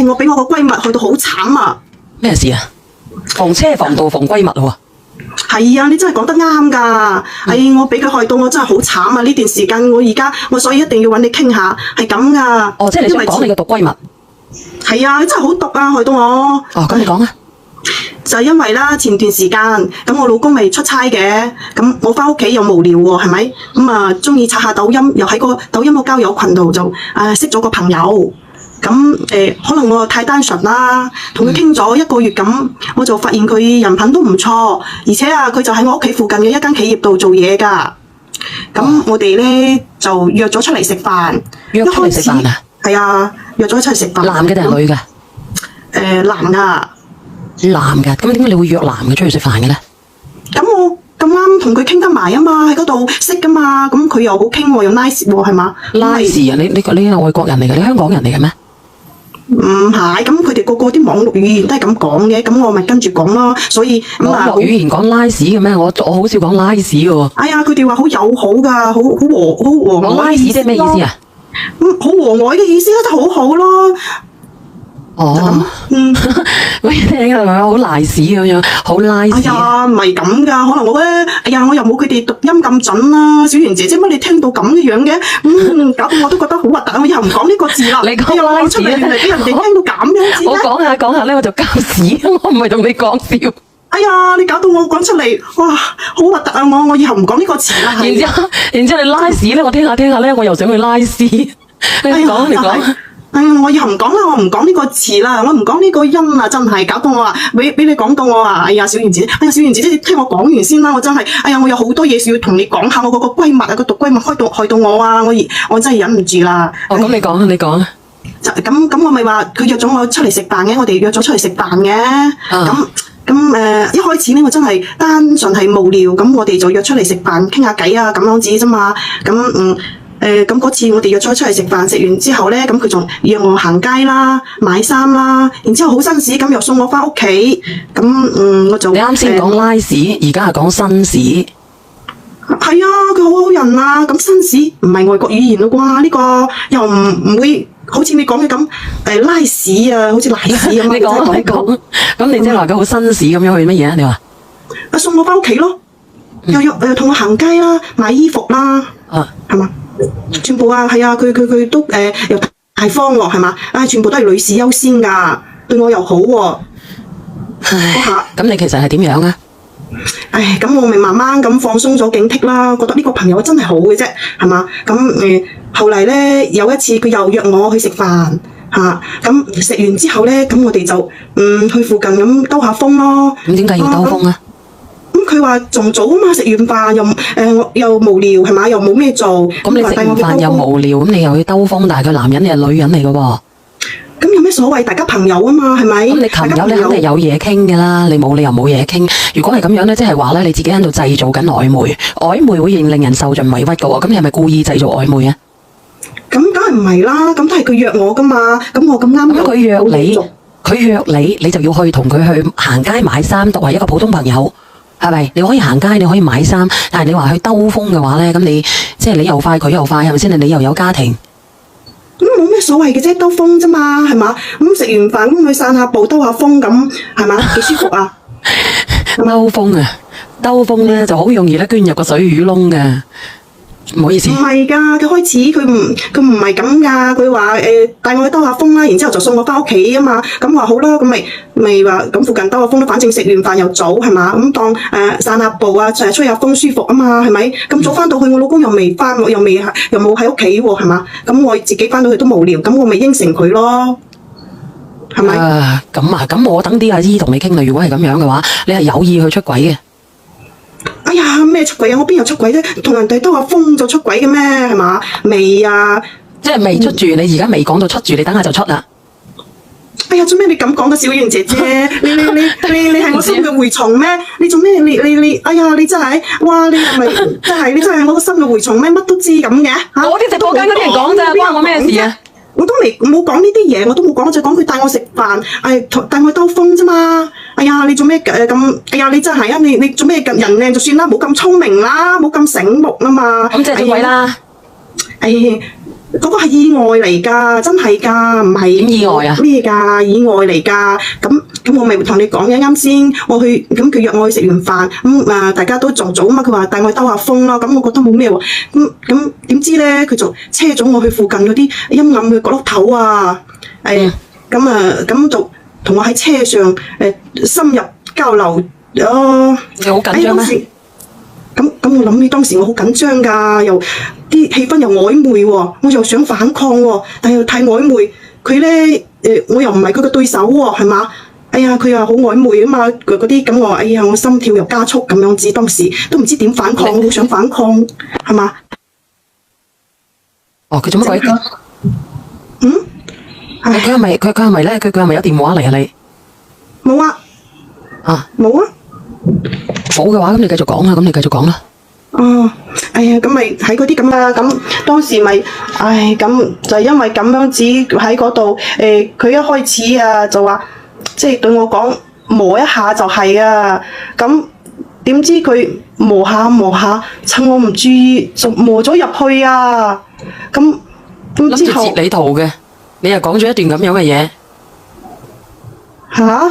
我俾我個閨蜜去到好慘啊！咩事啊？防車防盜防閨蜜喎。係啊，你真係講得啱㗎。我俾佢害到我真係好慘啊！呢段時間我所以一定要揾你傾下，係咁㗎。哦，即係你想講你個毒閨蜜？係啊，真係好毒啊，害到我。哦，咁你講啊。就係因為啦，前段時間咁我老公咪出差嘅，咁我返屋企又無聊喎，係咪？咁啊，中意刷下抖音，又喺個抖音個交友群度就識咗個朋友。咁可能我太單純啦，同佢傾咗1個月咁，我就發現佢人品都唔錯，而且啊，佢就喺我屋企附近嘅一間企業度做嘢㗎。咁我哋咧就約咗出嚟食飯。約出嚟食飯啊？係啊，約咗出嚟食飯。男嘅定係女嘅？男㗎。男嘅，咁點解你會約男嘅出去食飯嘅咧？咁我咁啱同佢傾得埋啊嘛，喺嗰度識噶嘛，咁佢又好傾喎，又 nice 喎，係嘛？nice 啊！你係外國人嚟嘅，你香港人嚟嘅咩？唔係，咁佢哋個啲網絡語言都係咁講嘅，咁我咪跟住講咯。所以網絡語言講 nice 嘅咩？我好少講 nice 嘅喎。哎呀，佢哋話好友好㗎，好和藹。nice 即係咩意思啊？好和藹嘅意思咧，就好好咯。哦，喂，聽係咪好 nice 咁樣，好 nice？哎呀，唔係咁噶，可能我咧，哎呀，我又冇佢哋讀音咁準啦。小圓姐姐，乜你聽到咁嘅樣嘅？搞到我都覺得好核突，我以後唔講呢個字啦。你講 nice 出嚟原嚟俾人哋聽到咁樣。我講下咧，我就交屎，我唔係同你講笑。哎呀，你搞到我講出嚟，哇，好核突啊！我以後唔講呢個詞啦。然之後你拉屎咧，我聽下咧，我又想去拉屎。你講。我以後唔講啦，我唔講呢個詞啦，我唔講呢個音啦，真係搞到我俾你講到我哎呀，小圓姐，小圓姐，你聽我講完先啦，我真係，我有好多嘢要同你講下，我嗰個閨蜜個毒閨蜜害到我啊，我真係忍唔住啦。哦，咁你講啊。咁我咪話佢約咗我出嚟食飯嘅，我哋約咗出嚟食飯嘅。咁一開始呢，我真係單純係無聊，咁我哋就約出嚟食飯傾下偈啊，咁樣子啫嘛。咁嗰次我哋約咗出嚟食飯，食完之後呢，咁佢仲約我行街啦、買衫啦，然之後好紳士咁又送我返屋企，咁我就你啱先講拉屎，而家係講紳士。係啊，佢好好人啊，咁紳士唔係外國語言咯啩？呢個又唔會好似你講嘅咁拉屎啊，好似瀨屎咁。你講，咁你即係話佢好紳士咁樣去乜嘢啊？你話送我返屋企咯，又同我行街啦、買衣服啦，係嘛？全部啊，係啊，佢都又大方喎，係嘛？全部都係女士優先㗎，對我又好喎。咁你其實係點樣啊？咁我咪慢慢咁放鬆咗警惕啦，覺得呢個朋友真係好嘅啫，係嘛？咁後嚟呢，有一次佢又約我去食飯嚇，咁食完之後呢，咁我哋就去附近咁兜下風咯。咁點解要兜風啊？佢話仲早啊嘛，食完飯又無聊係嘛，又冇咩做。咁你食完飯又無聊，咁你又去兜風，但係佢男人你係女人嚟嘅喎。咁有咩所謂？大家朋友啊嘛，係咪？咁你朋友你肯定有嘢傾嘅啦，你冇理由冇嘢傾。如果係咁樣咧，即係話咧你自己喺度製造緊曖昧，曖昧會令人受盡委屈嘅喎。咁你係咪故意製造曖昧啊？咁梗係唔係啦，咁都係佢約我噶嘛，咁我咁啱。咁佢約你，你就要去同佢去行街買衫，作為一個普通朋友。係咪？你可以行街，你可以買衫，但係你話去兜風嘅話咧，咁你即係你又快，佢又快，係咪先？你又有家庭，咁冇咩所謂嘅啫，兜風啫嘛，係嘛？咁食完飯咁去散下步，兜下風咁，係嘛？幾舒服啊！兜風啊，兜風咧就好容易咧捐入個水魚窿嘅。唔好意思，唔係㗎，佢開始佢唔係咁㗎，佢話帶我去兜下風啦，然之後就送我返屋企啊嘛，咁話好啦，咁咪話咁附近兜下風啦，反正食完飯又早係嘛，咁當散下步啊，吹下風舒服啊嘛，係咪？咁早返到去，我老公又未返，又冇喺屋企喎，係嘛？咁我自己返到去都無聊，咁我咪應承佢咯，係咪？咁我等啲阿姨同你傾啦。如果係咁樣嘅話，你係有意去出軌嘅。哎呀，咩出軌啊？我邊有出軌啫？同人哋兜下風就出軌嘅咩？係嘛？未啊！即係未出住，你而家未講到出住，你等下就出啦。哎呀，做咩你咁講嘅小圓姐姐？你係我心嘅蛔蟲咩？你做咩？你哎呀，你真係，哇！你係咪你真係我個心嘅蛔蟲咩？乜都知咁嘅？我啲直播間嗰啲人講咋，關我咩事啊？我都冇講呢啲嘢，我都冇講，我就講佢帶我食飯，帶我兜風啫嘛。哎呀，你做咩咁？哎呀，你真係啊！你做咩人靚就算啦，冇咁聰明啦，冇咁醒目啦嘛。咁即係做鬼啦！嗰個係意外嚟㗎，真係㗎，唔係點意外啊咩㗎？意外嚟㗎。咁我咪同你講嘅，啱先我去，咁佢約我去食完飯，大家都仲早嘛，佢話帶我去兜下風啦，咁我覺得冇咩喎。咁點知咧，佢就車咗我去附近嗰啲陰暗嘅角落頭啊。咁就同我喺車上深入交流。你好緊張咩？咁我諗起當時我好緊張㗎，又啲氣氛又曖昧喎，我又想反抗喎，但係又太曖昧。佢咧我又唔係佢嘅對手喎，係嘛？哎呀，佢又好曖昧啊嘛，嗰啲咁我，哎呀，我心跳又加速咁樣子，當時都唔知點反抗，我好想反抗，係嘛？哦，佢做乜鬼？佢係咪咧？佢係咪有電話嚟啊？你冇啊？冇啊？冇嘅話，咁你繼續講啦。咁你繼續講啦。哦，哎呀，咁咪喺嗰啲咁啊，咁當時咪，咁就係因為咁樣子喺嗰度，佢一開始啊就話，即係對我講磨一下就係啊，咁點知佢磨下，趁我唔注意就磨咗入去啊，咁之後諗住截你圖嘅，你又講咗一段咁樣嘅嘢。吓？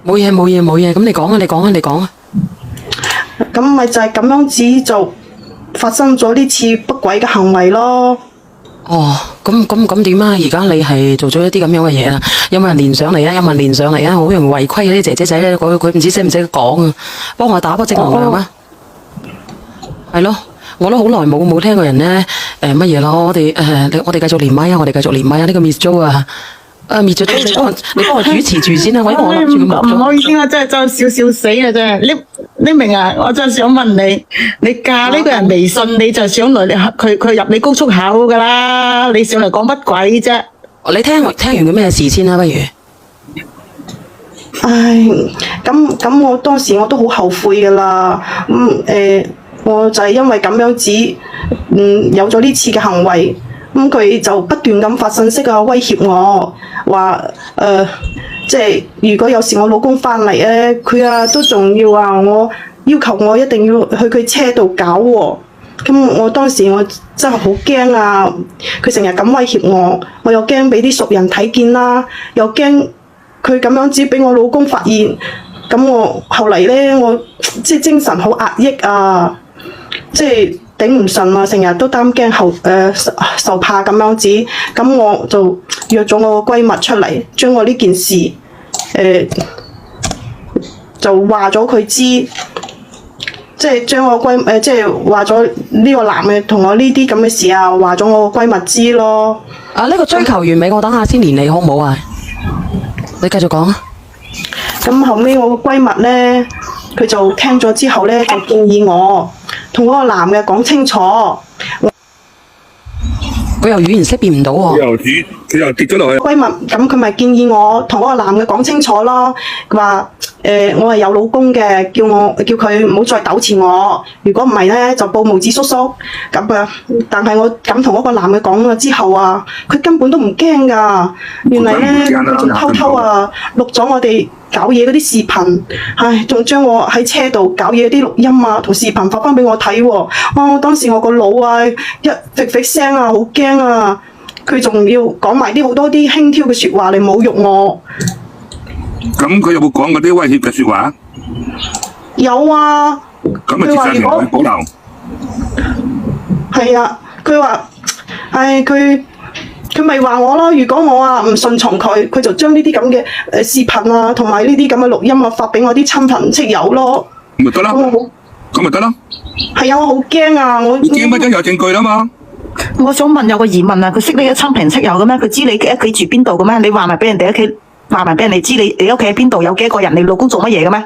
冇嘢，咁你講啊。咁咪就係咁樣子就發生咗呢次不軌嘅行為咯。哦，咁點啊？而家你係做咗一啲咁樣嘅嘢啦，有冇人連上嚟啊？好容易違規嗰啲姐姐仔咧，佢唔知識唔識講啊？幫我打波正能量啊！係咯，我都好耐冇聽過人咧乜嘢咯。我哋繼續連麥啊！呢個 Miss Jo 啊。滅咗你幫我主持住先啦，因為我諗住佢冇咗。唔好意思啊，真係少死啊！真係，你明啊？我真係想問你，你加呢個人微信，你就想來佢入你高速口噶啦？你上嚟講乜鬼啫？你聽完佢咩事先啦，不如？咁我當時我都好後悔噶啦。我就係因為咁樣子，有咗呢次嘅行為。佢就不斷咁發信息啊，威脅我話即係如果有時我老公翻嚟咧，佢都仲要話要求我一定要去佢車度搞喎。咁我當時我真係好驚啊！佢成日咁威脅我又驚俾啲熟人睇見啦，又驚佢咁樣子俾我老公發現。咁我後嚟咧，我即係精神好壓抑啊，即係頂唔順啊，成日都擔驚受怕咁樣子，咁我就約咗我個閨蜜出嚟，將我呢件事就話咗佢知，即係將我即係話咗呢個男嘅同我呢啲咁嘅事啊，話咗我個閨蜜知咯。呢個追求完美，我等下先連你好唔好啊？你繼續講啊。咁後尾我個閨蜜咧，佢就聽咗之後咧，就建議我同嗰個男嘅講清楚。佢又語言識別唔到喎。佢又跌咗落去。閨蜜咁佢咪建議我同嗰個男嘅講清楚咯。佢話我係有老公嘅，叫佢唔好再糾纏我。如果唔係咧，就報無子叔叔。咁啊，但係我咁同嗰個男嘅講咗之後啊，佢根本都唔驚噶。原嚟咧，佢仲偷偷錄咗我哋搞嘢嗰啲視頻，仲將我喺車度搞嘢啲錄音啊同視頻發翻俾我睇喎。當時我個腦啊一揈揈聲啊，好驚啊！佢仲要講埋好多啲輕佻嘅説話嚟侮辱我。咁佢有冇講嗰啲威脅嘅説話？有啊。咁咪接晒條保留。係啊，佢話，佢咪話我咯。如果我唔順從佢，佢就將呢啲咁嘅視頻啊，同埋呢啲咁嘅錄音啊，發俾我啲親朋戚友咯。咪得啦。咁咪得啦。係啊，我好驚啊！我驚乜啫？有證據啦嘛。我想問有個疑問啊，佢識你嘅親朋戚友嘅咩？佢知你嘅屋企住邊度嘅咩？你話埋俾人哋屋企，話埋俾人哋知你屋企喺邊度，有幾多個人？你老公做乜嘢嘅咩？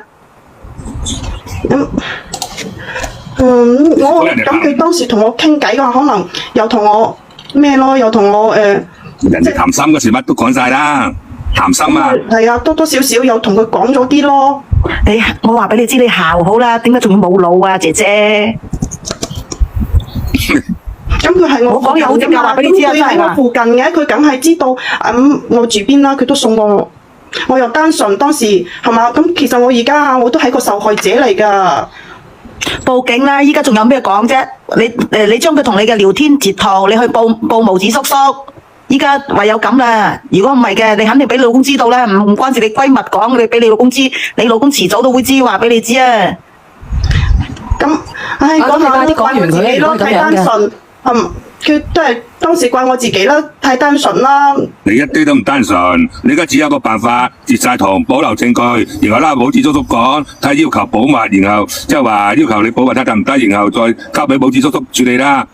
咁佢當時同我傾偈嘅話，可能又同我咩咯，又同我人哋談心嗰時乜都講晒啦，談心啊。係啊，多多少少有同佢講咗啲咯。我話俾你知，你姣好啦，點解仲要冇腦啊，姐姐？咁佢係我講有點解話俾你知啊？佢喺我附近嘅，佢梗係知道我住邊啦，佢都送過我。我又單純當時係嘛？咁其實我而家我都係個受害者嚟㗎。報警啦！依家仲有咩講啫？你將佢同你嘅聊天截圖，你去報無子叔叔。依家唯有咁啦，如果唔係嘅，你肯定俾你老公知道啦，唔關事你閨蜜講，你俾你老公知，你老公遲早都會知，話俾你知啊。咁，唉，咁你快啲講怪我完佢啦，自己咯，如果咁太單樣嘅。純。佢都係當時怪我自己啦，太單純啦。你一啲都唔單純，你而家只有一個辦法，截晒圖，保留證據，然後啦，保子叔叔講，睇要求保密，然後即係話要求你保密睇得唔得，然後再交俾保子叔叔處理啦。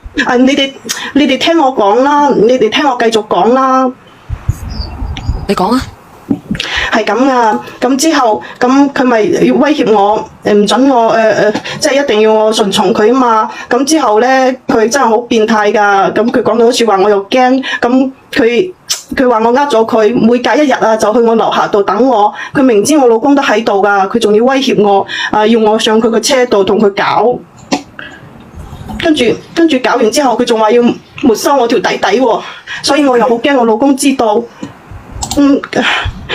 你哋聽我講啦，你哋聽我繼續講啦。你講啊，係咁噶，咁之後咁佢咪要威脅我，唔準我即係一定要我順從佢啊嘛。咁之後咧，佢真係好變態噶。咁佢講到好似話我又驚，咁佢話我呃咗佢，每隔一日啊就去我樓下度等我。佢明知我老公都喺度噶，佢仲要威脅我，要我上佢個車度同佢搞。跟住搞完之後，佢仲話要沒收我條底喎，所以我又好驚我老公知道。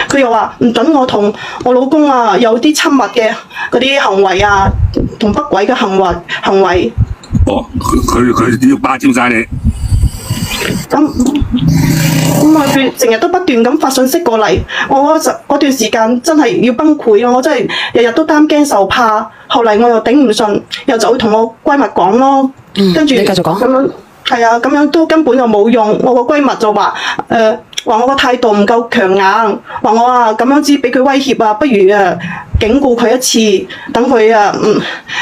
佢又話唔準我同我老公啊有啲親密嘅嗰啲行為啊，同不軌嘅行為。哦，佢要霸佔晒你。佢成日都不斷咁發信息過嚟，我嗰段時間真係要崩潰咯，我真係日日都擔驚受怕。後嚟我又頂唔順，又就會同我閨蜜講咯，跟住你繼續講。咁樣係啊，咁樣都根本就冇用。我個閨蜜就話話我個態度唔夠強硬，話我啊咁樣只俾佢威脅啊，不如警告佢一次，等佢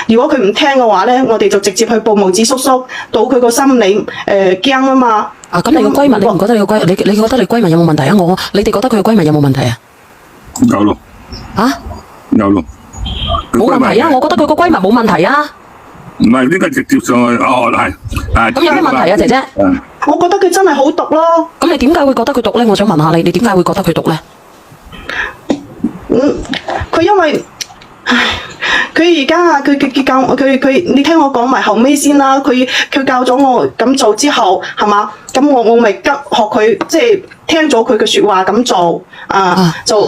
如果佢唔聽嘅話咧，我哋就直接去報無子叔叔，到佢個心理驚啊嘛。咁你個閨蜜，你唔覺得你個閨，你覺得你閨蜜有冇問題啊？你哋覺得佢個閨蜜有冇問題啊？有咯。有咯。冇問題啊！我覺得佢個閨蜜冇問題啊。唔係，應該直接上去。咁有咩問題啊，姐姐？我覺得佢真係好毒咯。咁你點解會覺得佢毒咧？我想問下你，你點解會覺得佢毒咧？佢因為，佢而家佢教佢，你聽我講埋後尾先啦。佢教咗我咁做之後，係嘛？咁我咪學佢，即係聽咗佢嘅説話咁做就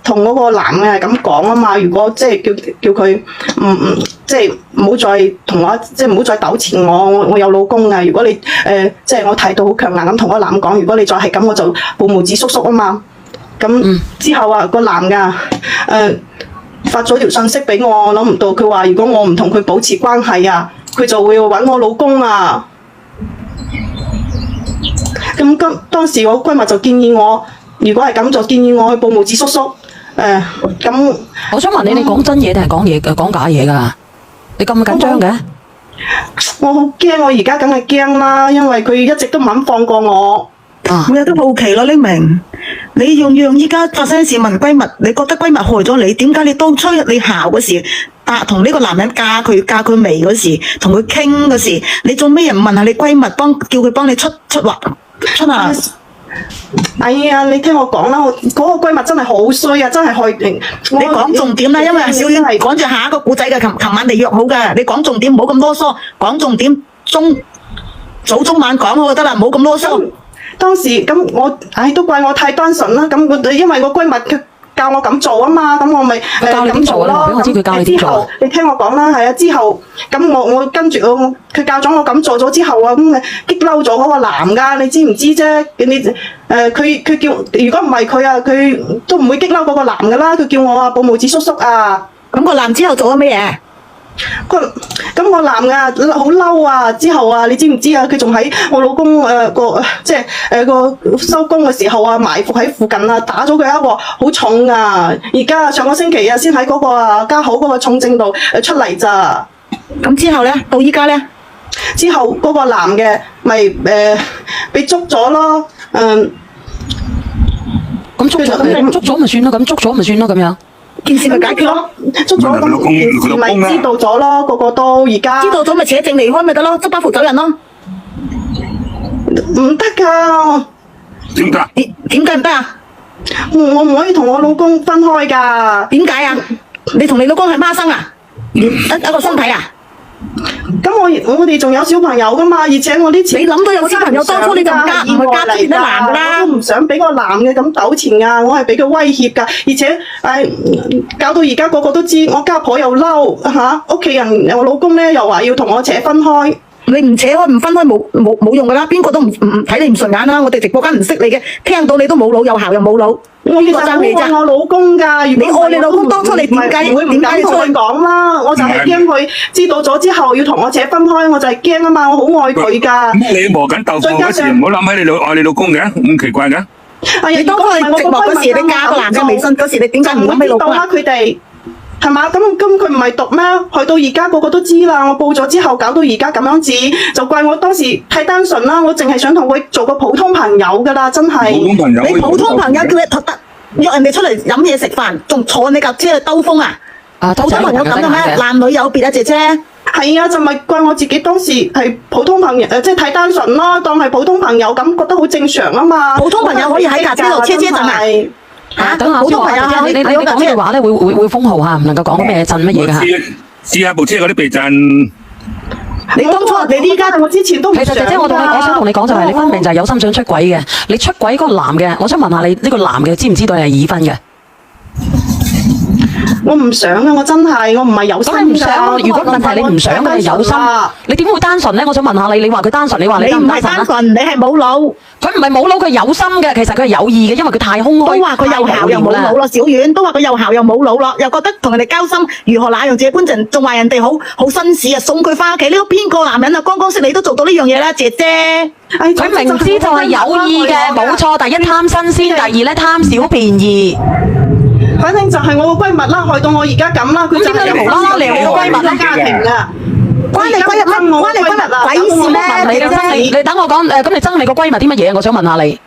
同嗰個男嘅咁講啊嘛。如果即係叫佢即係唔好再同我，即係唔好再糾纏我有老公啊。如果你即係我態度好強硬咁同嗰個男講，如果你再係咁，我就報無子叔叔啊嘛。咁之後個男嘅發咗條信息俾我，諗唔到佢話如果我唔同佢保持關係啊，佢就會揾我老公啊。咁當時我閨蜜就建議我，如果係咁就建議我去報無子叔叔。咁我想問你，你講真嘢定係講假嘢㗎？你咁緊張嘅？我好驚，我而家梗係驚啦，因為佢一直都唔肯放過我。我有啲好奇咯，匿名，你用依家發生事問閨蜜，你覺得閨蜜害咗你？點解你當初你姣嗰時，同呢個男人嫁佢未嗰時，同佢傾嗰時，你做咩人唔問下你閨蜜叫佢幫你出下？哎呀，你聽我講啦，嗰個閨蜜真係好衰啊，真係害人。你講重點啦，因為小婉係趕住下一個故仔嘅，琴晚你約好嘅，你講重點，唔好咁囉嗦，講重點，早中晚講好就得啦，唔好咁囉嗦。當時咁都怪我太單純啦。咁因為個閨蜜佢教我咁做啊嘛，咁我咪教你點做咯。俾我知佢教你點做。你聽我講啦，係啊，之後咁我跟住佢教咗我咁做咗之後啊，咁激嬲咗嗰個男噶，你知唔知啫？佢叫，如果唔係佢啊，佢都唔會激嬲嗰個男噶啦。佢叫我報無子叔叔啊。咁個男之後做咗咩嘢？咁個男嘅好嬲啊！之後啊，你知唔知啊？佢仲喺我老公即係個收工嘅時候啊，埋伏喺附近啊，打咗佢一鑊好重啊！而家上個星期啊，先喺嗰個家好嗰個重症度出嚟咋。咁之後咧，到依家咧，之後嗰個男嘅咪被捉咗咯。咁捉咗咪算咯，咁捉咗咪算咯，咁樣。件事咪解決咯，捉咗咁件事咪知道咗咯，個個都而家知道咗咪扯證離開咪得咯，執包袱走人咯。唔得㗎，點解？點解唔得啊？我唔可以同我老公分開㗎。點解啊？你同你老公係孖生啊？一個身體啊？我哋仲有小朋友噶嘛，而且我啲錢你諗到有小朋友，當初你就唔加出邊啲男噶啦，我都唔想俾個男嘅咁糾纏啊，我係俾佢威脅噶，而且搞到而家個個都知，我家婆又嬲嚇，屋企人我老公咧又話要同我扯分開。你唔扯開唔分開冇用噶啦，邊個都唔睇你唔順眼啦。我哋直播間唔識你嘅，聽到你都冇腦，又姣又冇腦，邊個爭你啫？我老公㗎，你愛你老公，當初你點解唔敢同佢講啦？我就係驚佢知道咗之後要同我扯分開，我就係驚啊嘛！我好愛佢㗎。你磨緊豆腐嗰時唔好諗起愛你老公嘅，咁奇怪嘅。你當初係寂寞嗰時，你加個男嘅微信嗰時，你點解唔諗起老公啊？佢哋係嘛？咁佢唔係毒咩？去到而家個個都知啦。我報咗之後，搞到而家咁樣子，就怪我當時太單純啦。我淨係想同佢做個普通朋友㗎啦，真係。普通朋友，你普通朋友叫你約人哋出嚟飲嘢食飯，仲坐你架車去兜風啊？普通朋友咁嘅咩？男女有別啊，姐姐。係啊，就咪怪我自己當時係普通朋友，即係太單純啦，當係普通朋友咁，覺得好正常啊嘛。普通朋友可以喺架車度車陣啊？等下普通朋友你講嘅話咧會封號嚇，唔能夠講咩震乜嘢㗎。試下部車嗰啲避震。你當初你依家我之前都唔其實姐姐，我想同你講就係你分明就係有心想出軌嘅。你出軌嗰個男嘅，我想問下你呢個男嘅知唔知道你係已婚嘅？我唔想啊！我真係我唔係有心㗎。咁你唔想？如果問題你唔想嘅係有心，你點會單純咧？我想問下你，你話佢單純，你話你唔係單純，你係冇腦。佢唔係冇腦，佢有心嘅。其實佢係有意嘅，因為佢太空虛。都話佢又姣又冇腦咯，小丸都話佢又姣又冇腦咯，又覺得同人哋交心如何那樣自己觀陣，仲話人哋好紳士啊，送佢翻屋企。呢個邊個男人啊？剛剛識你都做到呢樣嘢啦，姐姐。佢明知就係有意嘅，冇錯。第一貪新鮮，第二咧貪小便宜。反正就係我個閨蜜啦，害到我而家咁啦。佢點解你無啦啦撩你個閨蜜咧？家庭啊，關你閨蜜乜？關你閨蜜鬼事咩？你等我講咁你憎你個閨蜜啲乜嘢？我想問下你。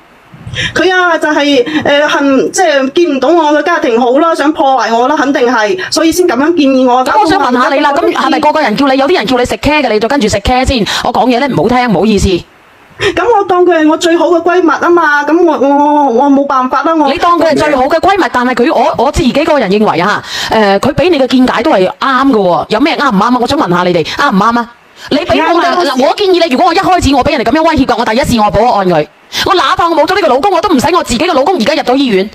佢啊，就係恨即係見唔到我嘅家庭好啦，想破壞我啦，肯定係，所以先咁樣建議我。咁我想問下你啦，咁係咪個個人叫你？有啲人叫你食茄嘅，你就跟住食茄先。我講嘢咧唔好聽，唔好意思。咁我當佢係我最好嘅閨蜜啊嘛，咁我冇辦法啦。你當佢係最好嘅閨蜜，但係我自己個人認為啊，佢俾你嘅見解都係啱嘅喎。有咩啱唔啱啊？我想問下你哋啱唔啱啊？你俾我嗱，我建議你，如果我一開始我俾人哋咁樣威脅㗎，我第一次我報案佢。我哪怕我冇咗呢個老公，我都唔使我自己嘅老公而家入咗醫院。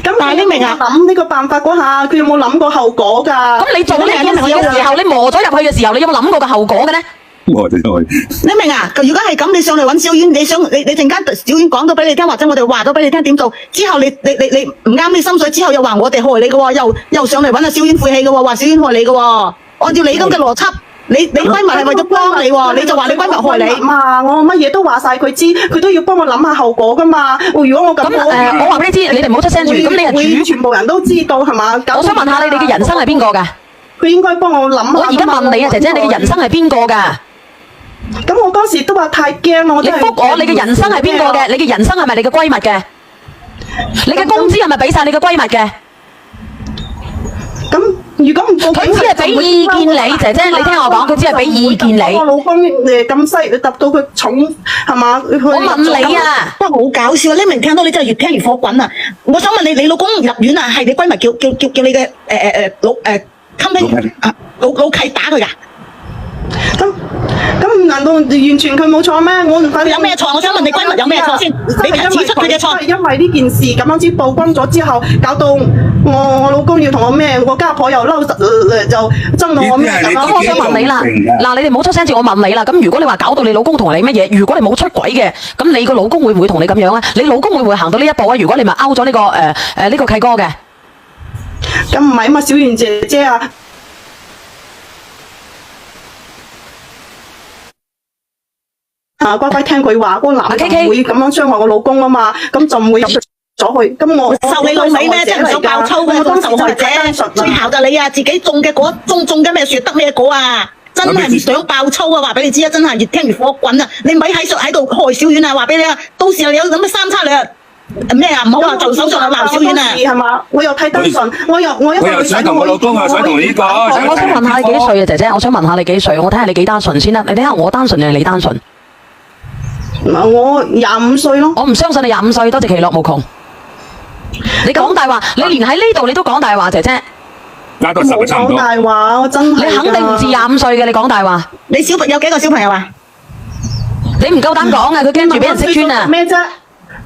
咁但係你明啊？諗呢個辦法嗰下，佢有冇諗過後果㗎？咁你做呢件事嘅時候，你磨咗入去嘅時候，你有冇諗過個後果嘅咧？磨咗入去。你明啊？如果係咁，你上嚟揾小丸，你陣間小丸講到俾你聽，或者我哋話咗俾你聽點做，之後你唔啱你心水，之後又話我哋害你嘅喎，又上嚟揾阿小丸晦氣嘅喎，話小丸害你嘅喎。按照你咁嘅邏輯，你閨蜜係為咗幫你喎，你就話你閨蜜害你嘛？我乜嘢都話晒佢知，佢都要幫我諗下後果㗎嘛。如果我咁我話俾你知，你哋唔好出聲住。咁你係全部人都知道係嘛？我想問下你哋嘅人生係邊個㗎？佢應該幫我諗下。我而家問你啊，姐姐，你嘅人生係邊個㗎？咁我當時都話太驚啦，你覆我，你嘅人生係邊個嘅？你嘅人生係咪你嘅閨蜜嘅？你嘅工資係咪俾晒你嘅閨蜜嘅？咁如果唔報警，佢只係俾意見你，姐姐，你聽我講，佢只係俾意見你。我老公咁犀利，揼到佢重係嘛？我問你啊，真係好搞笑啊！你明聽到你真係越聽越火滾啊！我想問你，你老公入院啊，係你閨蜜叫你嘅老契打佢㗎？咁難道完全佢冇錯咩？佢有咩錯？我想問你閨蜜有咩錯先？你指出佢嘅錯。因為呢件事咁樣子曝光咗之後，搞到我老公要同我咩？我家婆又嬲，就憎到我咩咁。咁我想問你啦，嗱，你哋唔好出聲住，我問你啦。咁如果你話搞到你老公同你乜嘢？如果你冇出軌嘅，咁你個老公會唔會同你咁樣啊？你老公會唔會行到呢一步啊？如果你咪勾咗呢個呢個契哥嘅，咁唔係啊嘛，小圓姐姐啊。乖乖聽佢話，嗰個男嘅唔會咁樣傷害我老公啊嘛，咁就唔會入咗去。咁我受你老味咩？真係唔想爆粗嘅，當受害者。最姣就你啊，自己種嘅果，種嘅咩樹得咩果啊？真係唔想爆粗啊！話俾你知啊，真係越聽越火滾啊！你咪喺度害小丸啊！話俾你啊，到時候有咁嘅三叉兩咩啊？唔好話做手術啊，鬧小丸啊！係嘛？我又太單純，我又想同我老公啊，想同呢個。我想問下你幾歲啊，姐姐？我想問下你幾歲？我睇下你幾單純先啦。你睇下我單純定係你單純？我25歲咯。我唔相信你25歲，多謝其樂無窮。你講大話，你連喺呢度你都講大話，姐姐。加多10差唔講多。大話，我真係你肯定唔止25歲嘅，你講大話，你有幾個小朋友啊？你唔夠膽講啊！佢驚住俾人識穿啊！咩啫？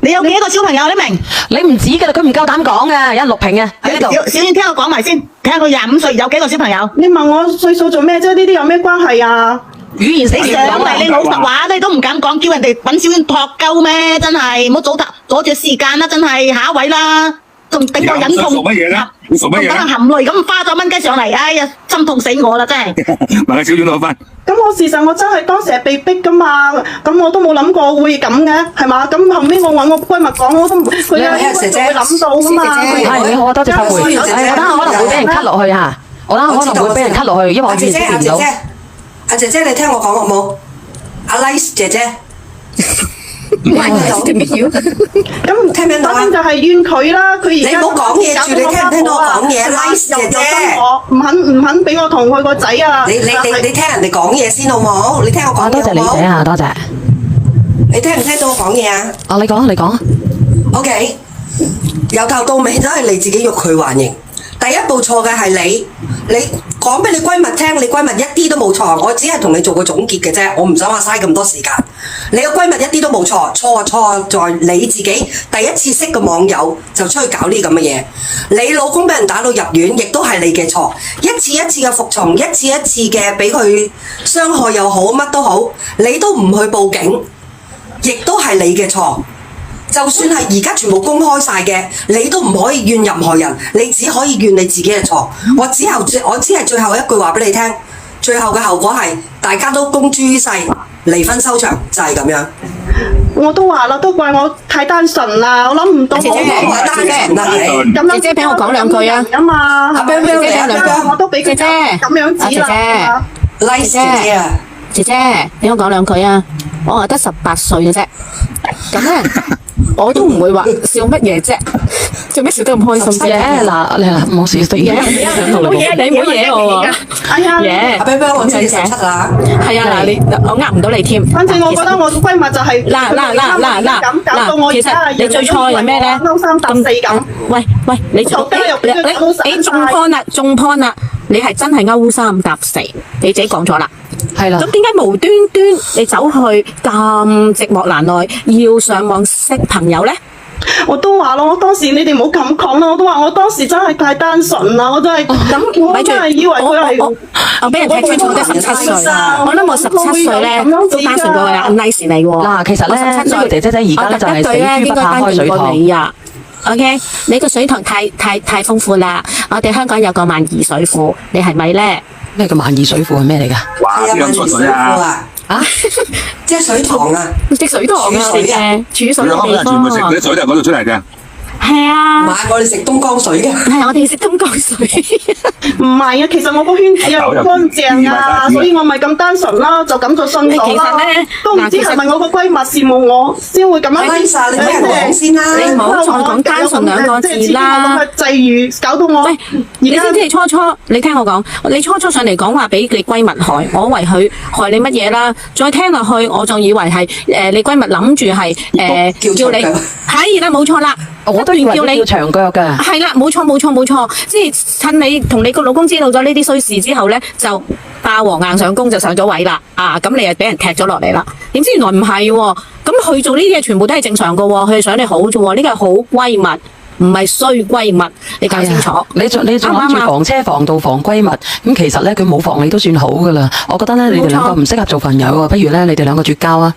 你有幾個小朋友？你明？你唔止㗎啦，佢唔夠膽講啊！有人錄屏啊喺呢度。小燕聽我講埋先，睇下佢25歲有幾個小朋友？你問我歲數做咩啫？呢啲有咩關係啊？語言死你字講啊！上嚟你老實話你都唔敢講，叫人哋揾小燕托鳩咩？真係唔好阻住時間啦！真係下一位啦，仲頂個忍痛，熟乜嘢咧？你熟乜嘢咧仲等佢？含淚咁花咗蚊雞上嚟，哎呀，心痛死我啦！真係。問下小婉攞翻。咁我事實我真係當時係被逼噶嘛，咁我都冇諗過會咁嘅，係嘛？咁後尾我揾我閨蜜講，我都佢啊應該就會諗到噶嘛。係你好啊，多謝秀梅。我等下可能會俾人 cut 落去嚇，我等下可能會俾人 cut 落去，因為我之前識唔到。阿姐姐，你聽我講好冇？阿 Lice 姐姐，咁聽唔聽到啊首先就係怨佢啦，佢而家你唔好講嘢住你聽唔聽到我講嘢？Lice 姐姐唔肯俾我同佢個仔啊！你聽人哋講嘢先好冇？你聽我講嘢多謝你好冇？姐啊，多謝。你聽唔聽到我講嘢啊你講。 ？OK，由頭到尾都係你自己欲拒還迎。第一步錯嘅係你講俾你閨蜜聽，你閨蜜一啲都冇錯，我只係同你做個總結嘅啫，我唔想話嘥咁多時間。你個閨蜜一啲都冇錯，錯在你自己第一次識個網友就出去搞呢咁嘅嘢，你老公俾人打到入院，亦都係你嘅錯，一次一次嘅服從，一次一次嘅俾佢傷害又好，乜都好，你都唔去報警，亦都係你嘅錯。就算係而家全部公開晒嘅，你都唔可以怨任何人，你只可以怨你自己嘅錯。我只係最後一句話俾你聽，最後嘅後果係大家都公諸於世，離婚收場，就係咁樣。我都話啦，都怪我太單純啦，我諗唔到姐姐我話單純啊你咁樣姐姐俾我講兩句啊啊嘛，阿 Bill Bill 你啊兩句我都俾佢姐姐咁樣子啦。 ，Lice 姐姐啊，姐姐，俾我講兩句啊！我話得18歲嘅啫，咁咧我都唔會話笑乜嘢啫，做咩笑得咁開心啫？嗱，你冇事，突然間想同你講。你唔好惹我喎！哎呀，嘢阿 Bill Bill 我知你17啦，係啊，嗱，我呃唔到你添。反正我覺得我閨蜜就係咁搞到我而家其實你最錯係咩咧？勾三搭四咁。喂，你嘈交又俾佢搞散晒你中 point 啦！你係真係勾三搭四，你自己講咗啦。係啦咁，點解無端端你走去咁寂寞難耐，要上網識朋友咧？我都話咯，我當時你哋唔好咁講啦，我都話我當時真係太單純啦，我真係咁我真係以為佢係我俾人踢穿咗得17歲，我諗我17歲咧都單純過佢啦，nice 你喎。嗱，其實咧我17呢個姐姐仔而家咧就係死豬不怕開水燙。你啊，OK，你個水塘太豐富啦。我哋香港有個萬宜水庫，你係咪咧？咩叫萬宜水庫係咩嚟㗎？哇！係啊，邊有出萬宜水庫水啊？啊，啊？即係水塘啊，即水塘啊，儲水啊儲水你可唔可以嘅地全部食方。啲水都係嗰度出嚟嘅？係唔啊，係我哋食東江水嘅。係我哋食東江水。唔係啊？其實我個圈子又好乾淨啊，所以我咪咁單純啦，就咁就信咗其啦實呢。都唔知係咪我個閨蜜羨慕我先會咁樣。 Lice，你俾人講先啦。你唔好再講單純兩個字啦。即係際遇搞到我喂，你而家知唔知你初初？你聽我講，你初初上嚟講話俾你閨蜜害，我以為佢害你乜嘢啦？再聽落去，我仲以為係你閨蜜諗住係叫你叫長腳係啦，冇錯啦，我都以為叫你你要長腳㗎。係啦，冇錯，即係趁你同你個老公知道咗呢啲衰事之後咧，就霸王硬上弓就上咗位啦，咁你又俾人踢咗落嚟啦。點知原來唔係喎，咁佢做呢啲嘢全部都係正常㗎喎，佢係想你好啫喎，呢個係好閨蜜，唔係衰閨蜜，你搞清楚。你仲諗住防車防盜防閨蜜，咁其實咧佢冇防你都算好㗎啦。我覺得咧你哋兩個唔適合做朋友啊，不如咧你哋兩個絕交啊！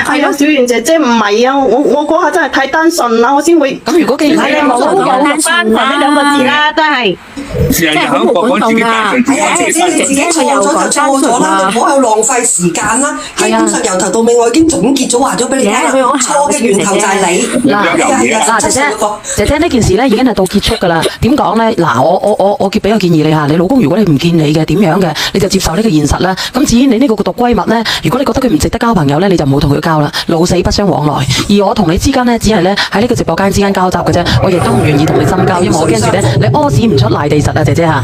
係啊，小圓姐姐唔係啊，我嗰下真係太單純啦，我先會。咁如果既然係啊，冇咁單純啦，呢兩個字啦，真係。成日肯講自己單純，係啊，姐姐你自己錯咗就錯咗啦，你唔好喺度浪費時間啦。基本上由頭到尾我已經總結咗話咗俾你聽啦，錯嘅源頭就係你。嗱，姐姐呢件事咧已經係到結束㗎啦。點講咧？嗱，我俾個建議你嚇，你老公如果你唔見你嘅點樣嘅，你就接受呢個現實啦。咁至於你呢個毒閨蜜咧，如果你覺得佢唔值得交朋友咧，你就唔好同佢交啦，老死不相往來。而我同你之間咧，只係咧喺呢個直播間之間交集嘅啫，我亦都唔願意同你深交，因為我驚住咧你屙屎唔出賴地實啊，姐姐嚇。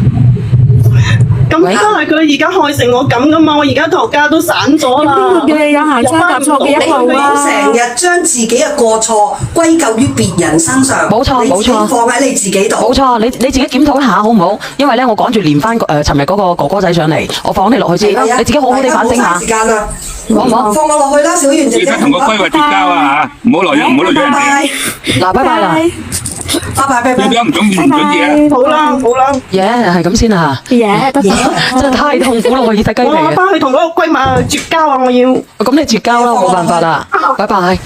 咁都係佢而家害成我咁噶嘛，我而家頭家都散咗啦。邊個叫你有行差踏錯嘅一你唔步啊？好成日將自己嘅過錯歸咎於別人身上，冇錯你自己冇錯放喺你自己度。冇錯，你自己檢討一下好唔好？因為咧，我趕住連翻尋日嗰個哥哥仔上嚟，我放你落去先，係啊你自己好好地反省下大家冇嘥時。間啦，好唔好放我落去啦，小圓姐姐。記得同個閨蜜絕交啊嚇，唔好來咗人拜拜哋。嗱，拜拜啦，拜拜拜拜。點解唔中意唔中意啊？好啦好啦，耶，係咁先啊，嘢得真係太痛苦啦，我要睇雞我皮啊！翻去同嗰個閨蜜絕交啊！我要。咁你絕交啦，冇辦法啦，拜拜。